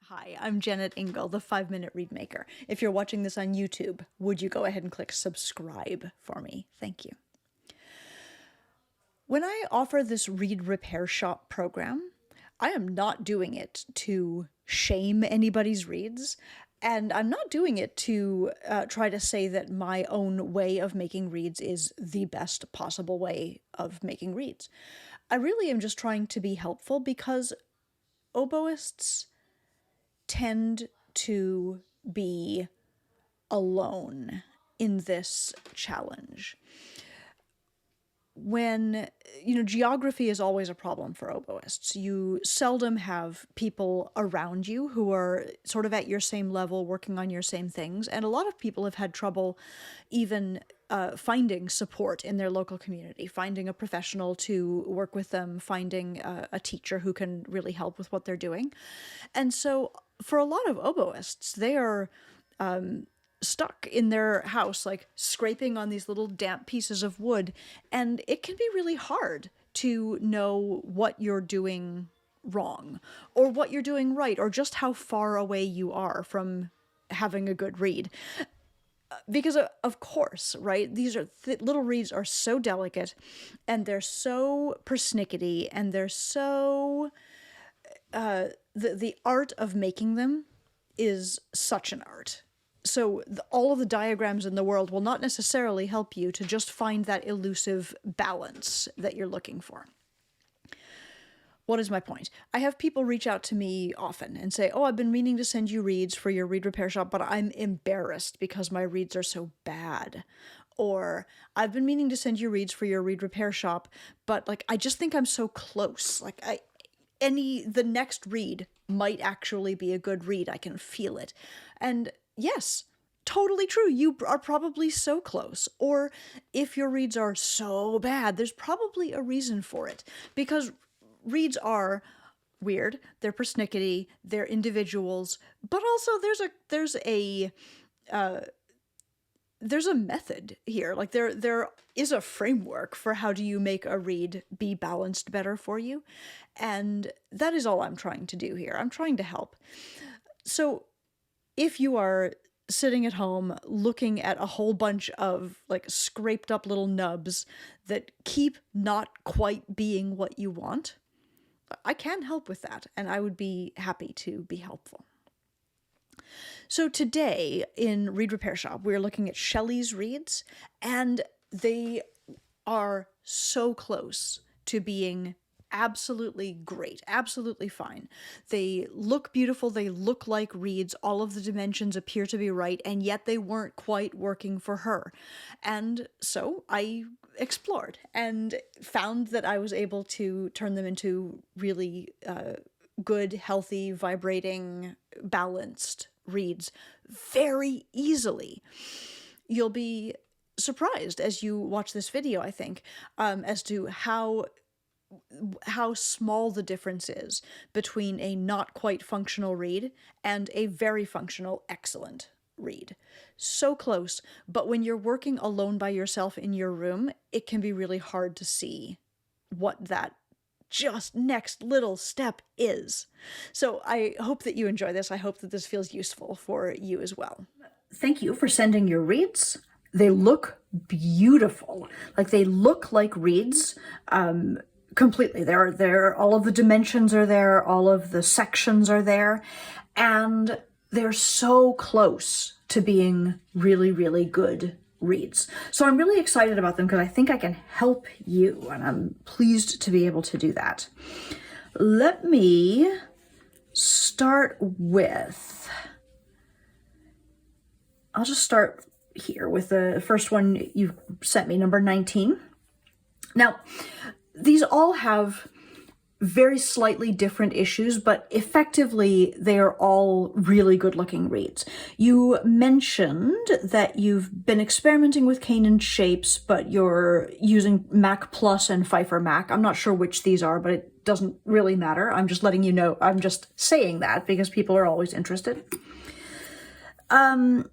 Hi, I'm Jennet Ingle, the 5-Minute Read Maker. If you're watching this on YouTube, would you go ahead and click subscribe for me? Thank you. When I offer this Read Repair Shop program, I am not doing it to shame anybody's reads, and I'm not doing it to try to say that my own way of making reads is the best possible way of making reads. I really am just trying to be helpful because oboists tend to be alone in this challenge. When, geography is always a problem for oboists. You seldom have people around you who are sort of at your same level, working on your same things, and a lot of people have had trouble even finding support in their local community, finding a professional to work with them, finding a teacher who can really help with what they're doing. And so for a lot of oboists, they are stuck in their house, like scraping on these little damp pieces of wood, and it can be really hard to know what you're doing wrong or what you're doing right, or just how far away you are from having a good read. Because of course, right, these are little reads are so delicate, and they're so persnickety, and they're so the art of making them is such an art. So all of the diagrams in the world will not necessarily help you to just find that elusive balance that you're looking for. What is my point? I have people reach out to me often and say, oh, I've been meaning to send you reads for your Read Repair Shop, but I'm embarrassed because my reads are so bad. Or I've been meaning to send you reads for your Read Repair Shop, but I just think I'm so close. The next read might actually be a good read. I can feel it. And yes, totally true. You are probably so close. Or if your reads are so bad, there's probably a reason for it. Because reads are weird, they're persnickety, they're individuals, but also there's a method here. There is a framework for how do you make a read be balanced better for you. And that is all I'm trying to do here. I'm trying to help. So if you are sitting at home looking at a whole bunch of scraped up little nubs that keep not quite being what you want, I can help with that, and I would be happy to be helpful. So today in Read Repair Shop, we're looking at Shelley's reads, and they are so close to being absolutely great, absolutely fine. They look beautiful, they look like reads, all of the dimensions appear to be right, and yet they weren't quite working for her. And so I explored and found that I was able to turn them into really good, healthy, vibrating, balanced reads very easily. You'll be surprised as you watch this video, I think, as to how small the difference is between a not quite functional read and a very functional, excellent read. So close, but when you're working alone by yourself in your room, it can be really hard to see what that just next little step is. So I hope that you enjoy this. I hope that this feels useful for you as well. Thank you for sending your reads. They look beautiful. They look like reads. Completely. They're all of the dimensions are there, all of the sections are there, and they're so close to being really, really good reads. So I'm really excited about them because I think I can help you, and I'm pleased to be able to do that. Let me start with, I'll just start here with the first one you sent me, number 19. Now, these all have very slightly different issues, but effectively they are all really good looking reads. You mentioned that you've been experimenting with Canaan shapes, but you're using Mac Plus and Pfeiffer Mac. I'm not sure which these are, but it doesn't really matter. I'm just letting you know. I'm just saying that because people are always interested. As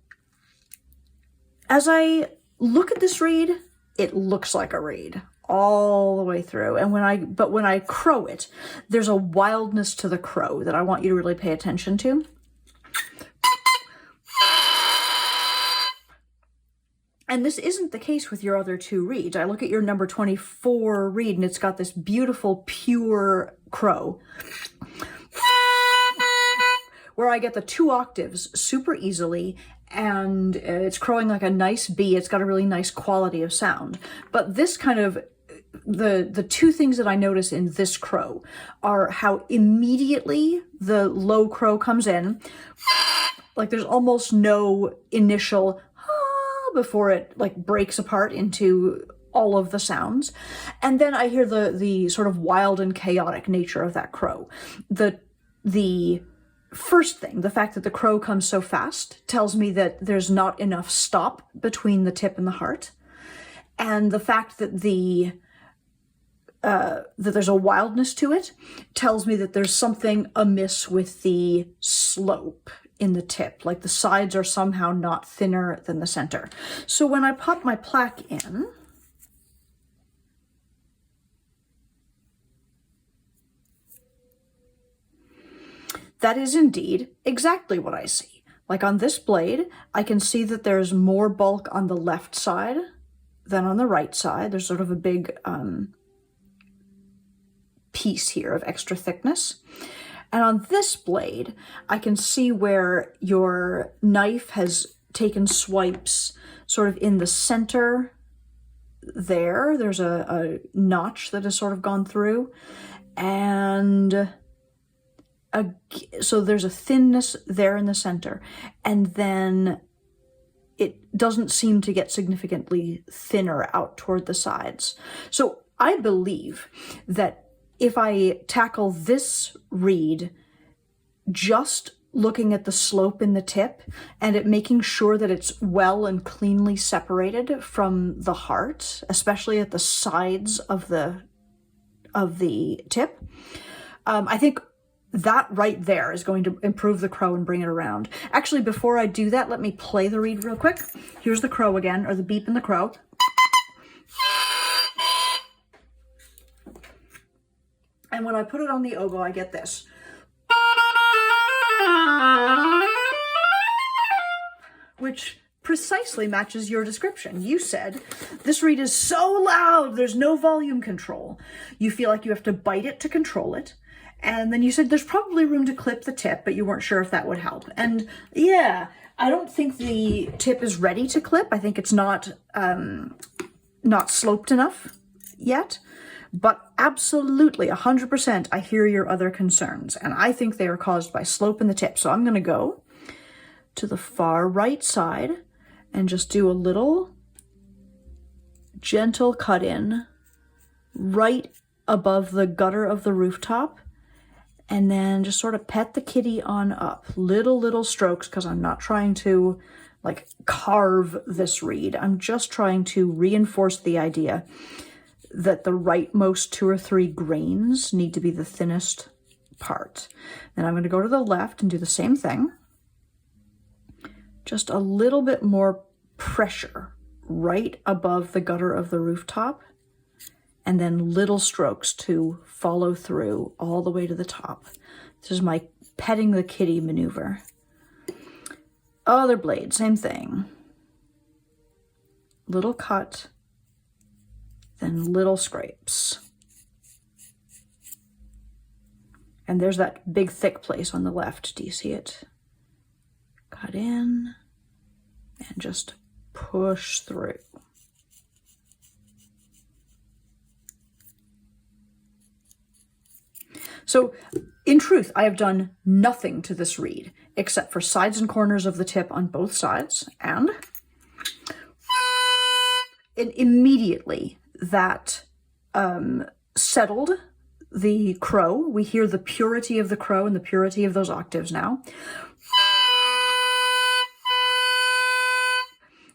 I look at this read, it looks like a read. all the way through. And when I crow it, there's a wildness to the crow that I want you to really pay attention to. And this isn't the case with your other two reeds. I look at your number 24 reed and it's got this beautiful, pure crow, where I get the 2 octaves super easily, and it's crowing like a nice bee. It's got a really nice quality of sound. But this kind of, the 2 things that I notice in this crow are how immediately the low crow comes in, like there's almost no initial before it like breaks apart into all of the sounds. And then I hear the sort of wild and chaotic nature of that crow. The first thing, the fact that the crow comes so fast, tells me that there's not enough stop between the tip and the heart. And the fact that that there's a wildness to it tells me that there's something amiss with the slope in the tip, like the sides are somehow not thinner than the center. So when I pop my plaque in, that is indeed exactly what I see. Like on this blade, I can see that there's more bulk on the left side than on the right side. There's sort of a big piece here of extra thickness. And on this blade, I can see where your knife has taken swipes sort of in the center there. There's a notch that has sort of gone through. And so there's a thinness there in the center. And then it doesn't seem to get significantly thinner out toward the sides. So I believe that if I tackle this reed just looking at the slope in the tip and at making sure that it's well and cleanly separated from the heart, especially at the sides of the tip, I think that right there is going to improve the crow and bring it around. Actually, before I do that, let me play the reed real quick. Here's the crow again, or the beep in the crow. And when I put it on the oboe, I get this. Which precisely matches your description. You said, this reed is so loud, there's no volume control. You feel like you have to bite it to control it. And then you said there's probably room to clip the tip, but you weren't sure if that would help. And yeah, I don't think the tip is ready to clip. I think it's not sloped enough yet. But absolutely, 100%, I hear your other concerns. And I think they are caused by slope in the tip. So I'm going to go to the far right side and just do a little gentle cut in right above the gutter of the rooftop. And then just sort of pet the kitty on up. Little strokes, because I'm not trying to like carve this reed. I'm just trying to reinforce the idea that the rightmost 2 or 3 grains need to be the thinnest part. Then I'm going to go to the left and do the same thing. Just a little bit more pressure right above the gutter of the rooftop, and then little strokes to follow through all the way to the top. This is my petting the kitty maneuver. Other blade, same thing. Little cut, then little scrapes. And there's that big thick place on the left. Do you see it? Cut in and just push through. So in truth, I have done nothing to this reed except for sides and corners of the tip on both sides, and immediately that settled the crow. We hear the purity of the crow and the purity of those octaves now.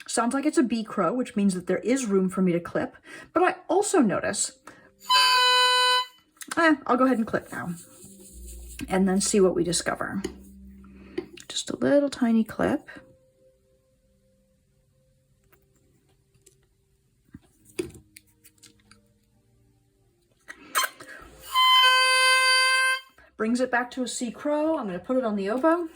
Sounds like it's a bee crow, which means that there is room for me to clip. But I also notice, I'll go ahead and clip now and then see what we discover. Just a little tiny clip. brings it back to a C crow. I'm going to put it on the oboe.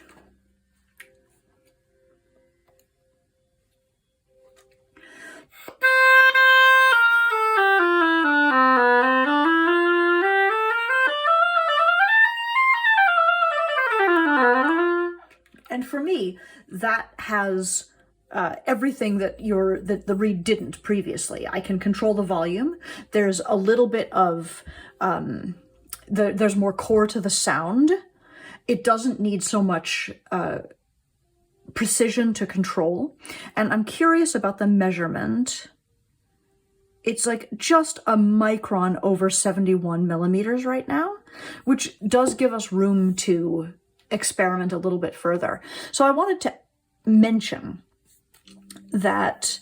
And for me, that has everything that the reed didn't previously. I can control the volume. There's a little bit of there's more core to the sound. It doesn't need so much precision to control. And I'm curious about the measurement. It's like just a micron over 71 millimeters right now, which does give us room to experiment a little bit further. So I wanted to mention that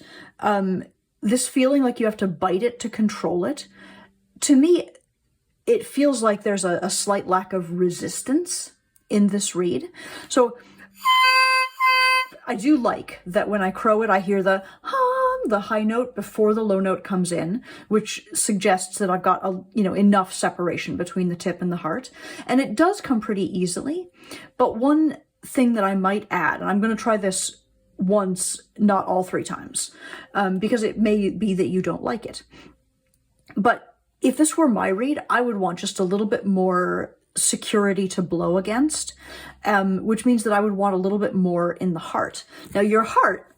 this feeling like you have to bite it to control it, to me, it feels like there's a slight lack of resistance in this reed. So I do like that when I crow it, I hear the hum, the high note before the low note comes in, which suggests that I've got enough separation between the tip and the heart. And it does come pretty easily. But one thing that I might add, and I'm going to try this once, not all 3 times, because it may be that you don't like it. But if this were my reed, I would want just a little bit more security to blow against, which means that I would want a little bit more in the heart. Now, your heart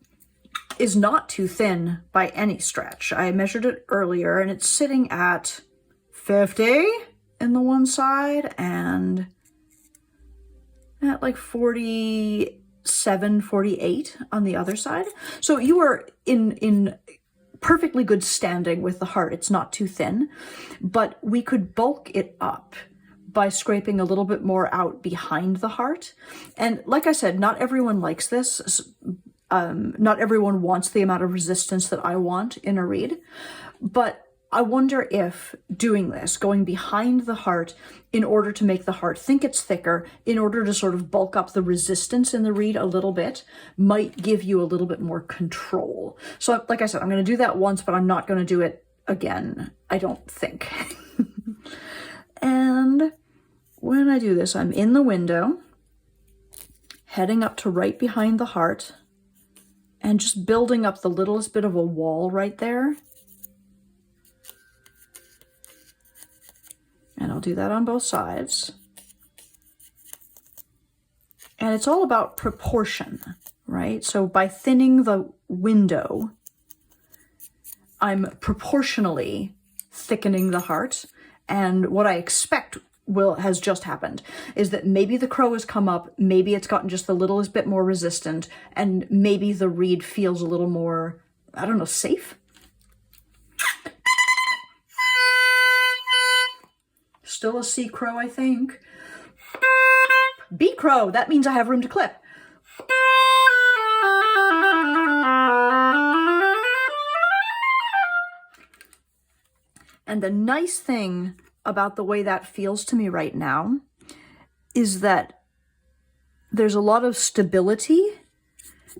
is not too thin by any stretch. I measured it earlier, and it's sitting at 50 in the one side and at like 47, 48 on the other side. So you are in perfectly good standing with the heart. It's not too thin, but we could bulk it up by scraping a little bit more out behind the heart. And like I said, not everyone likes this. Not everyone wants the amount of resistance that I want in a reed, but I wonder if doing this, going behind the heart in order to make the heart think it's thicker, in order to sort of bulk up the resistance in the reed a little bit, might give you a little bit more control. So like I said, I'm going to do that once, but I'm not going to do it again, I don't think. And when I do this, I'm in the window, heading up to right behind the heart, and just building up the littlest bit of a wall right there. And I'll do that on both sides. And it's all about proportion, right? So by thinning the window, I'm proportionally thickening the heart. And what I expect has just happened is that maybe the crow has come up, maybe it's gotten just the littlest bit more resistant, and maybe the reed feels a little more, I don't know, safe? Still a C crow, I think. B crow, that means I have room to clip. And the nice thing about the way that feels to me right now is that there's a lot of stability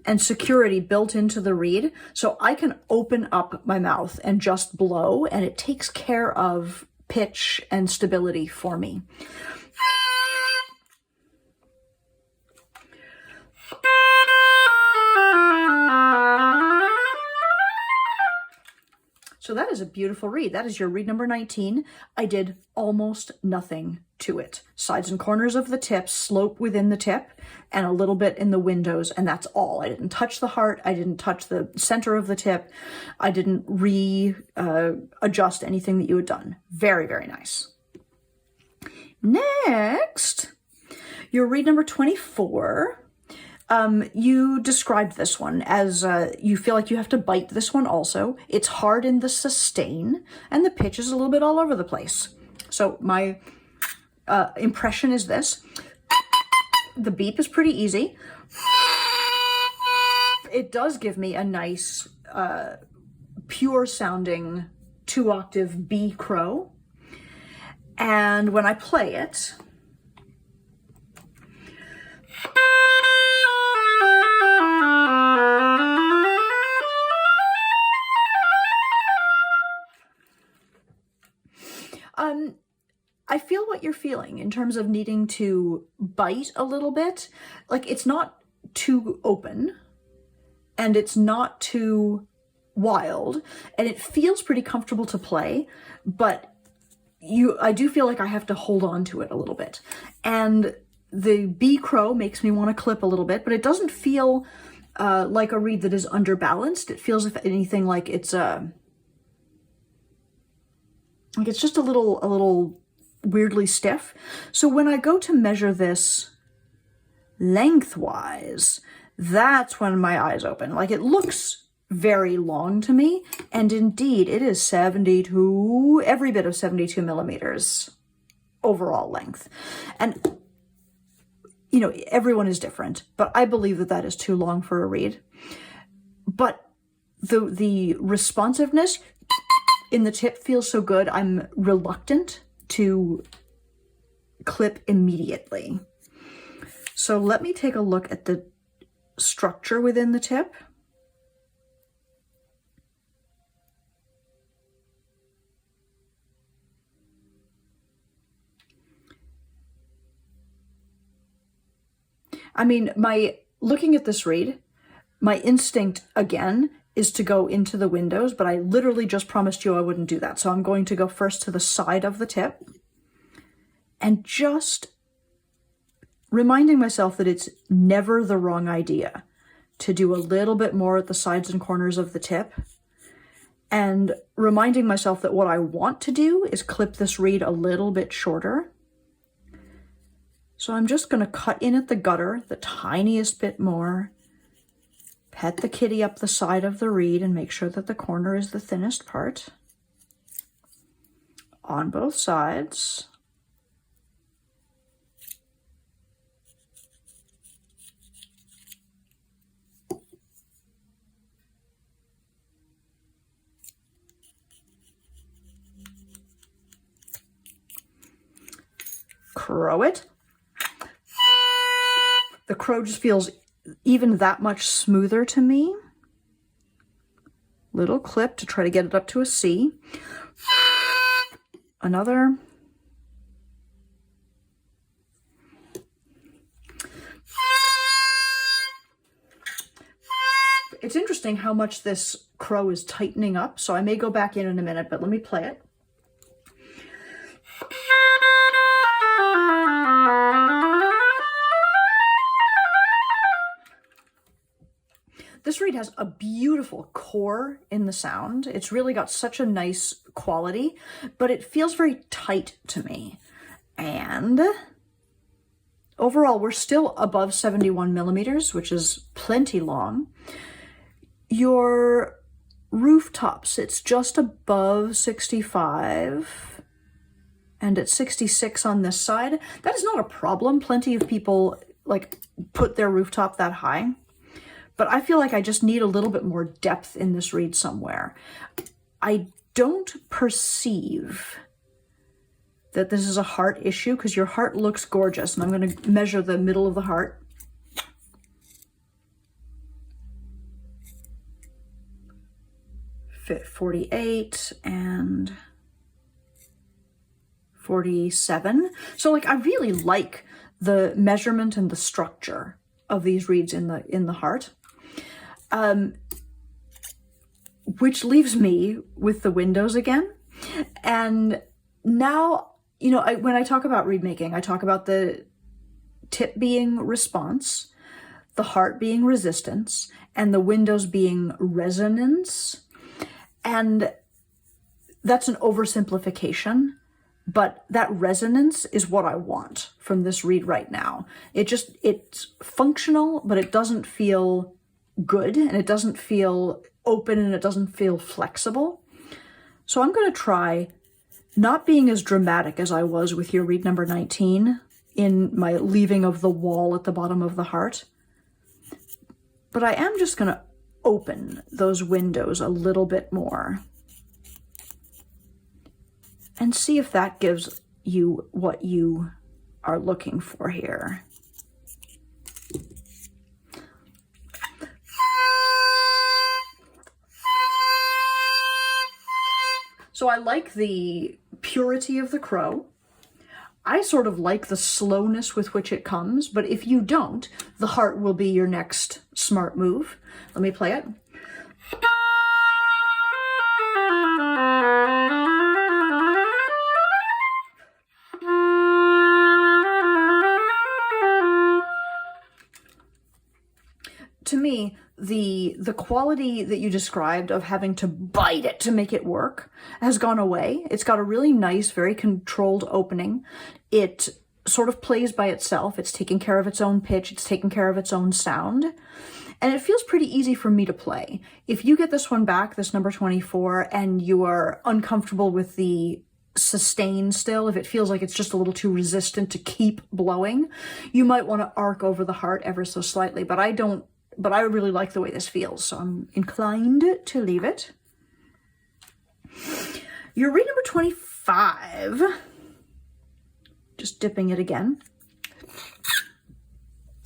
and security built into the reed. So I can open up my mouth and just blow, and it takes care of pitch and stability for me. So that is a beautiful reed. That is your reed number 19. I did almost nothing to it. Sides and corners of the tip, slope within the tip, and a little bit in the windows, and that's all. I didn't touch the heart. I didn't touch the center of the tip. I didn't adjust anything that you had done. Very, very nice. Next, your reed number 24. You described this one as you feel like you have to bite this one also. It's hard in the sustain, and the pitch is a little bit all over the place. So my impression is this. The beep is pretty easy. It does give me a nice, pure sounding 2-octave B crow. And when I play it, I feel what you're feeling in terms of needing to bite a little bit. Like, it's not too open and it's not too wild, and it feels pretty comfortable to play, but I do feel like I have to hold on to it a little bit. And the bee crow makes me want to clip a little bit, but it doesn't feel like a reed that is underbalanced. It feels, if anything, like it's just a little weirdly stiff. So when I go to measure this lengthwise, that's when my eyes open. Like, it looks very long to me, and indeed it is 72, every bit of 72 millimeters overall length. And you know, everyone is different, but I believe that that is too long for a reed. But the responsiveness in the tip feels so good, I'm reluctant to clip immediately. So let me take a look at the structure within the tip. I mean, looking at this reed, my instinct, again, is to go into the windows, but I literally just promised you I wouldn't do that. So I'm going to go first to the side of the tip and just reminding myself that it's never the wrong idea to do a little bit more at the sides and corners of the tip, and reminding myself that what I want to do is clip this reed a little bit shorter. So I'm just going to cut in at the gutter the tiniest bit more, pet the kitty up the side of the reed and make sure that the corner is the thinnest part on both sides. Crow it. The crow just feels even that much smoother to me. Little clip to try to get it up to a C. Another. It's interesting how much this crow is tightening up, so I may go back in a minute, but let me play it. This reed has a beautiful core in the sound. It's really got such a nice quality, but it feels very tight to me. And overall, we're still above 71 millimeters, which is plenty long. Your rooftops, it's just above 65, and it's 66 on this side. That is not a problem. Plenty of people like put their rooftop that high. But I feel like I just need a little bit more depth in this reed somewhere. I don't perceive that this is a heart issue, because your heart looks gorgeous. And I'm going to measure the middle of the heart. Fit 48 and 47. So like, I really like the measurement and the structure of these reeds in the heart. Which leaves me with the windows again. And now, you know, when I talk about reed making, I talk about the tip being response, the heart being resistance, and the windows being resonance. And that's an oversimplification, but that resonance is what I want from this reed right now. It's functional, but it doesn't feel good, and it doesn't feel open, and it doesn't feel flexible. So I'm going to try not being as dramatic as I was with your reed number 19 in my leaving of the wall at the bottom of the heart. But I am just going to open those windows a little bit more and see if that gives you what you are looking for here. So I like the purity of the crow. I sort of like the slowness with which it comes, but if you don't, the heart will be your next smart move. Let me play it. To me, the quality that you described of having to bite it to make it work has gone away. It's got a really nice, very controlled opening. It sort of plays by itself. It's taking care of its own pitch. It's taking care of its own sound. And it feels pretty easy for me to play. If you get this one back, this number 24, and you are uncomfortable with the sustain still, if it feels like it's just a little too resistant to keep blowing, you might want to arc over the heart ever so slightly, but I really like the way this feels, so I'm inclined to leave it. Your read number 25. Just dipping it again.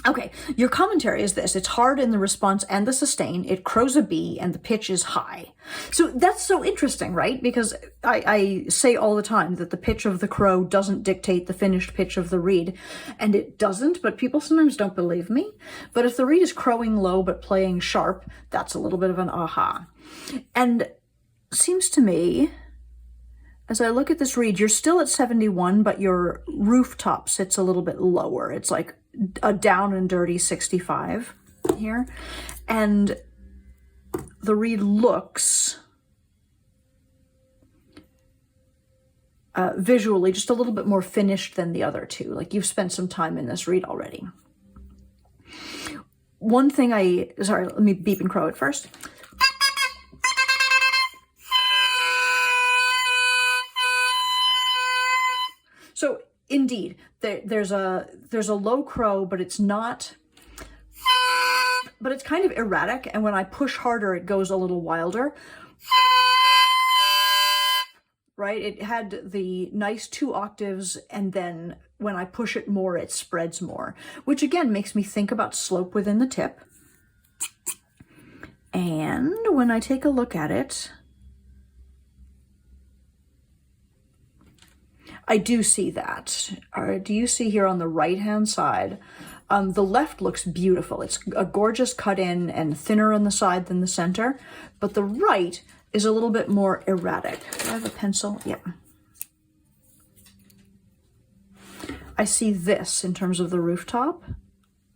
Okay, your commentary is this. It's hard in the response and the sustain. It crows a B and the pitch is high. So that's so interesting, right? Because I say all the time that the pitch of the crow doesn't dictate the finished pitch of the reed. And it doesn't, but people sometimes don't believe me. But if the reed is crowing low but playing sharp, that's a little bit of an aha. And seems to me, as I look at this reed, you're still at 71, but your rooftop sits a little bit lower. It's like a down and dirty 65 here. And the reed looks visually just a little bit more finished than the other two. Like you've spent some time in this reed already. One thing let me beep and crow it first. So indeed, there's a low crow, but it's not, but it's kind of erratic. And when I push harder, it goes a little wilder. Right? It had the nice 2 octaves, and then when I push it more, it spreads more, which again makes me think about slope within the tip. And when I take a look at it, I do see that. Do you see here on the right-hand side? The left looks beautiful. It's a gorgeous cut in and thinner on the side than the center, but the right is a little bit more erratic. Do I have a pencil? Yeah. I see this in terms of the rooftop,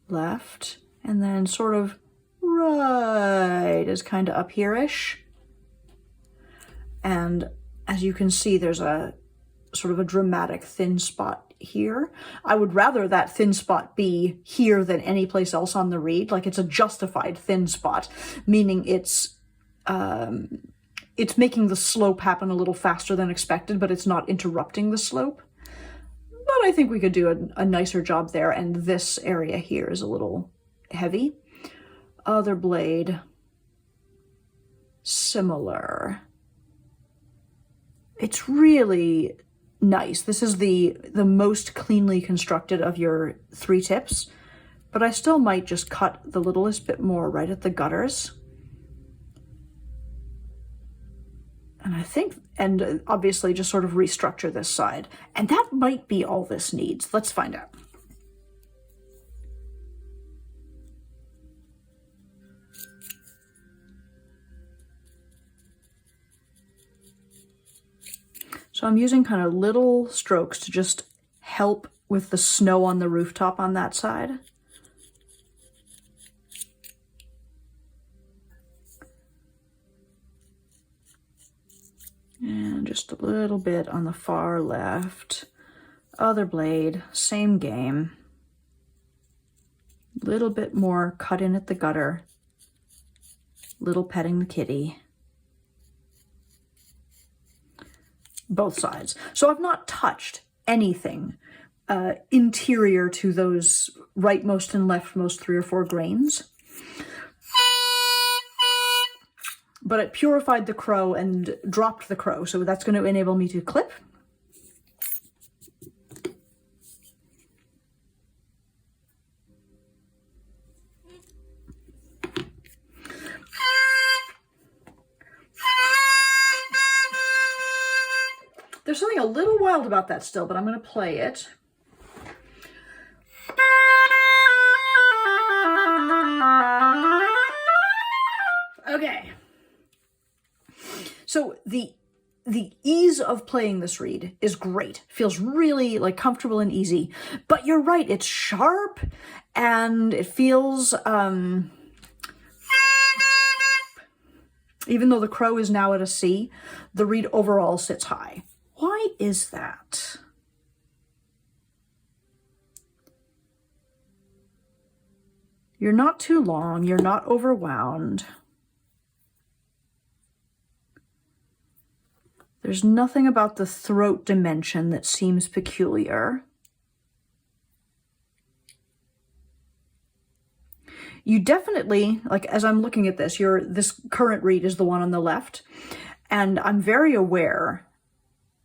left, and then sort of right is kind of up here-ish. And as you can see, there's a sort of a dramatic thin spot here. I would rather that thin spot be here than any place else on the reed. Like it's a justified thin spot, meaning it's making the slope happen a little faster than expected, but it's not interrupting the slope. But I think we could do a nicer job there, and this area here is a little heavy. Other blade, similar. It's really nice. This is the most cleanly constructed of your 3 tips, but I still might just cut the littlest bit more right at the gutters. And I think, and obviously just sort of restructure this side. And that might be all this needs. Let's find out. So I'm using kind of little strokes to just help with the snow on the rooftop on that side. And just a little bit on the far left. Other blade, same game. Little bit more cut in at the gutter. Little petting the kitty. Both sides. So I've not touched anything interior to those rightmost and leftmost 3 or 4 grains. But it purified the crow and dropped the crow, so that's going to enable me to clip. There's something a little wild about that still, but I'm going to play it. Okay. So the ease of playing this reed is great. Feels really like comfortable and easy. But you're right, it's sharp and it feels even though the crow is now at a C, the reed overall sits high. Why is that? You're not too long, you're not overwound. There's nothing about the throat dimension that seems peculiar. You definitely, like as I'm looking at this, this current reed is the one on the left, and I'm very aware,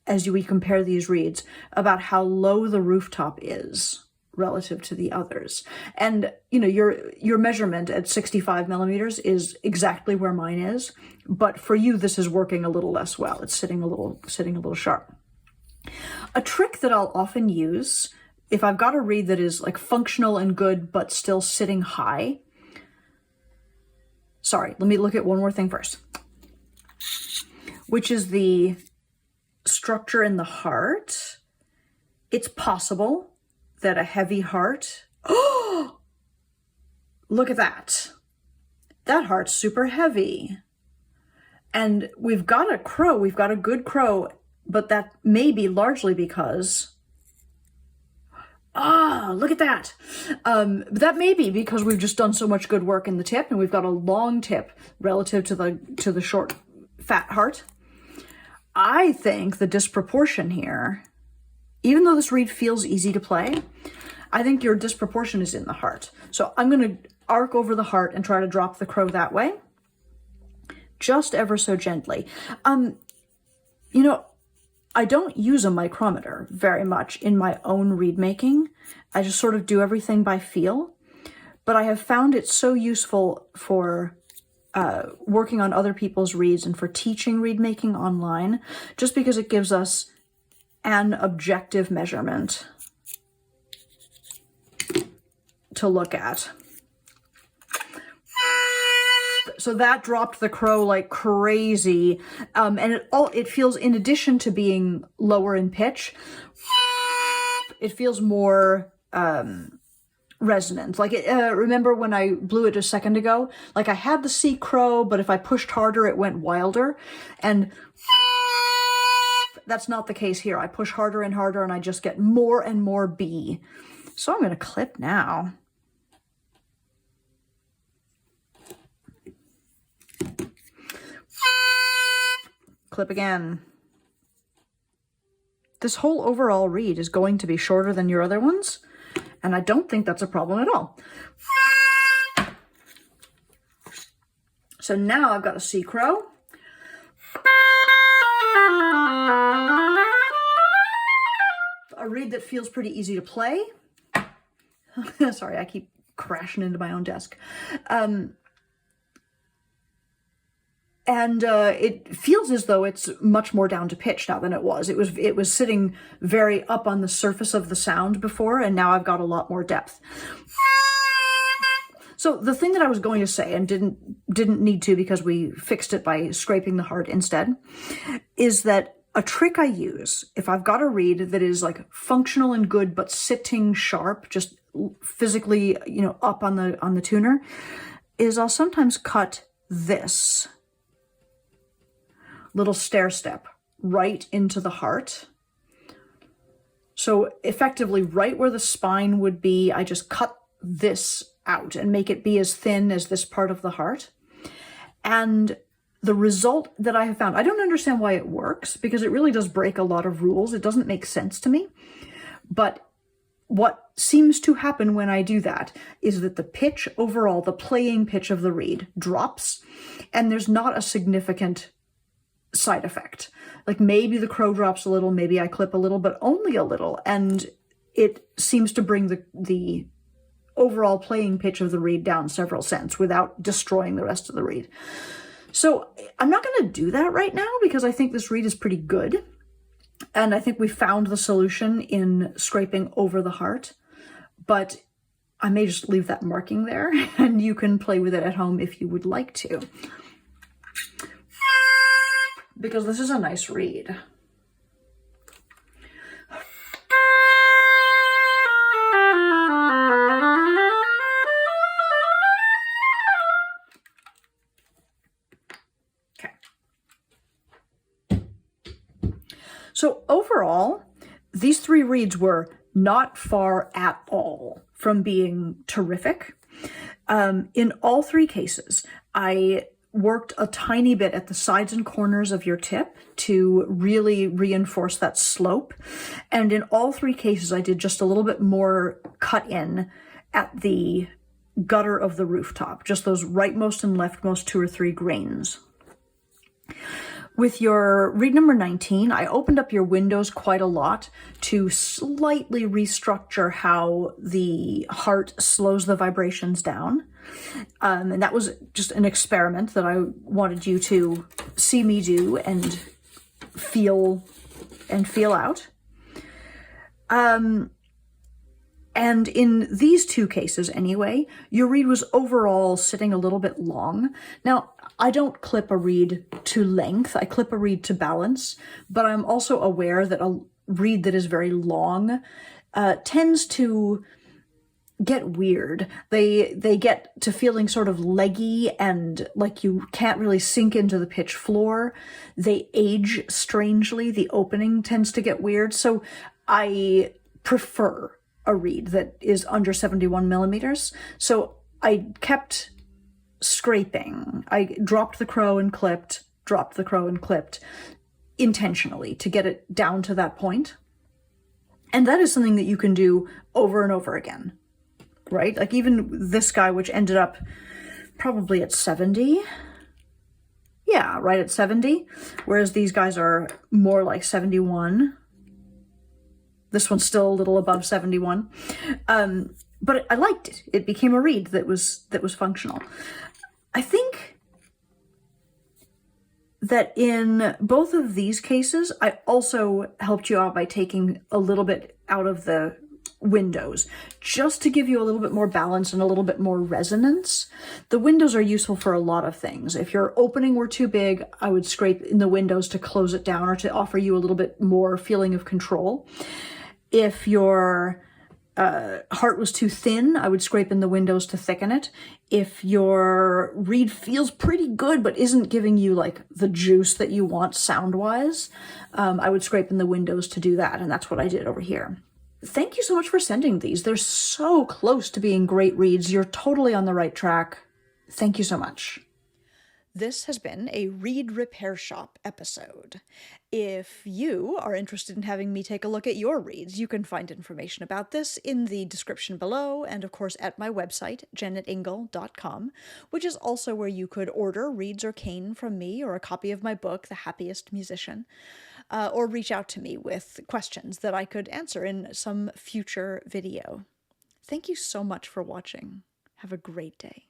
as we compare these reeds, about how low the rooftop is relative to the others. And you know, your measurement at 65 millimeters is exactly where mine is, but for you this is working a little less well. It's sitting a little sharp. A trick that I'll often use if I've got a reed that is like functional and good but still sitting high. Sorry, let me look at one more thing first, which is the structure in the heart. It's possible that a heavy heart, oh, look at that. That heart's super heavy. And we've got a crow, we've got a good crow, but that may be largely because, look at that. That may be because we've just done so much good work in the tip and we've got a long tip relative to the short, fat heart. I think the disproportion here, even though this reed feels easy to play, I think your disproportion is in the heart. So I'm going to arc over the heart and try to drop the crow that way, just ever so gently. You know, I don't use a micrometer very much in my own reed making. I just sort of do everything by feel, but I have found it so useful for working on other people's reeds and for teaching reed making online, just because it gives us an objective measurement to look at. So that dropped the crow like crazy, and it feels, in addition to being lower in pitch, it feels more resonant. Like remember when I blew it a second ago? Like I had the C crow, but if I pushed harder, it went wilder, and that's not the case here. I push harder and harder, and I just get more and more B. So I'm going to clip now. Clip again. This whole overall reed is going to be shorter than your other ones, and I don't think that's a problem at all. So now I've got a C crow. A reed that feels pretty easy to play. Sorry, I keep crashing into my own desk. And it feels as though it's much more down to pitch now than it was. It was sitting very up on the surface of the sound before, and now I've got a lot more depth. So the thing that I was going to say, and didn't need to because we fixed it by scraping the heart instead, is that a trick I use if I've got a reed that is like functional and good but sitting sharp, just physically, you know, up on the tuner, is I'll sometimes cut this little stair step right into the heart. So effectively right where the spine would be, I just cut this out and make it be as thin as this part of the heart. And the result that I have found, I don't understand why it works, because it really does break a lot of rules. It doesn't make sense to me. But what seems to happen when I do that is that the pitch overall, the playing pitch of the reed drops, and there's not a significant side effect. Like maybe the crow drops a little, maybe I clip a little, but only a little, and it seems to bring the overall playing pitch of the reed down several cents without destroying the rest of the reed. So I'm not going to do that right now because I think this reed is pretty good. And I think we found the solution in scraping over the heart, but I may just leave that marking there and you can play with it at home if you would like to. Because this is a nice reed. Okay. So overall, these 3 reeds were not far at all from being terrific. In all 3 cases, I worked a tiny bit at the sides and corners of your tip to really reinforce that slope. And in all 3 cases, I did just a little bit more cut in at the gutter of the rooftop, just those rightmost and leftmost 2 or 3 grains. With your reed number 19, I opened up your windows quite a lot to slightly restructure how the heart slows the vibrations down. And that was just an experiment that I wanted you to see me do and feel out. And in these 2 cases anyway, your reed was overall sitting a little bit long. Now, I don't clip a reed to length, I clip a reed to balance, but I'm also aware that a reed that is very long tends to get weird. They get to feeling sort of leggy and like you can't really sink into the pitch floor. They age strangely. The opening tends to get weird. So I prefer a reed that is under 71 millimeters. So I kept scraping. I dropped the crow and clipped, dropped the crow and clipped intentionally to get it down to that point. And that is something that you can do over and over again, right? Like even this guy, which ended up probably at 70. Yeah, right at 70. Whereas these guys are more like 71. This one's still a little above 71. But I liked it. It became a reed that was functional. I think that in both of these cases, I also helped you out by taking a little bit out of the windows, just to give you a little bit more balance and a little bit more resonance. The windows are useful for a lot of things. If your opening were too big, I would scrape in the windows to close it down or to offer you a little bit more feeling of control. If your heart was too thin, I would scrape in the windows to thicken it. If your reed feels pretty good but isn't giving you like the juice that you want sound-wise, I would scrape in the windows to do that, and that's what I did over here. Thank you so much for sending these. They're so close to being great reads. You're totally on the right track. Thank you so much. This has been a Reed Repair Shop episode. If you are interested in having me take a look at your reeds, you can find information about this in the description below and, of course, at my website, jennetingle.com, which is also where you could order reeds or cane from me or a copy of my book, The Happiest Musician, or reach out to me with questions that I could answer in some future video. Thank you so much for watching. Have a great day.